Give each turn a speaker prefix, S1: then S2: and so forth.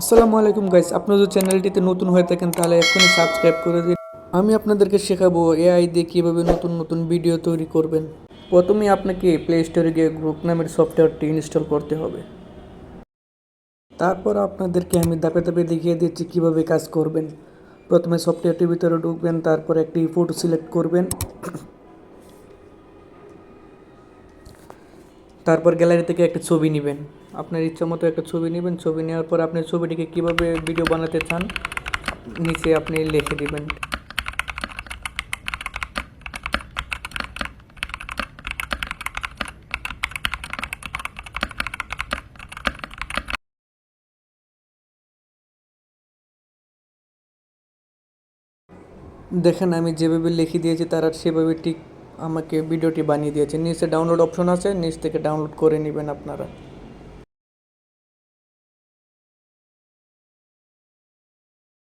S1: আসসালামু আলাইকুম গাইস, আপনারা যদি চ্যানেলটিতে নতুন হয়ে থাকেন তাহলে এখনই সাবস্ক্রাইব করে দিন। আমি আপনাদেরকে শেখাবো এআই দিয়ে কীভাবে নতুন নতুন ভিডিও তৈরি করবেন। প্রথমে আপনাকে প্লে স্টোরে গিয়ে গ্রুপ নামের সফটওয়্যারটি ইনস্টল করতে হবে। তারপর আপনাদেরকে আমি ধাপে ধাপে দেখিয়ে দিচ্ছি কীভাবে কাজ করবেন। প্রথমে সফটওয়্যারটির ভিতরে ঢুকবেন, তারপর একটি ফটো সিলেক্ট করবেন, তারপর গ্যালারি থেকে একটা ছবি নেবেন। আপনার ইচ্ছা মতো একটা ছবি নেবেন। ছবি নেওয়ার পর আপনি ছবিটিকে কীভাবে ভিডিও বানাতে চান নিচে আপনি লিখে দিবেন। দেখেন আমি যেভাবে লিখে দিয়েছি তারা সেভাবে ঠিক আমাকে ভিডিওটি বানিয়ে দিয়েছে। নিচে ডাউনলোড অপশন আছে, নিচ থেকে ডাউনলোড করে নেবেন আপনারা।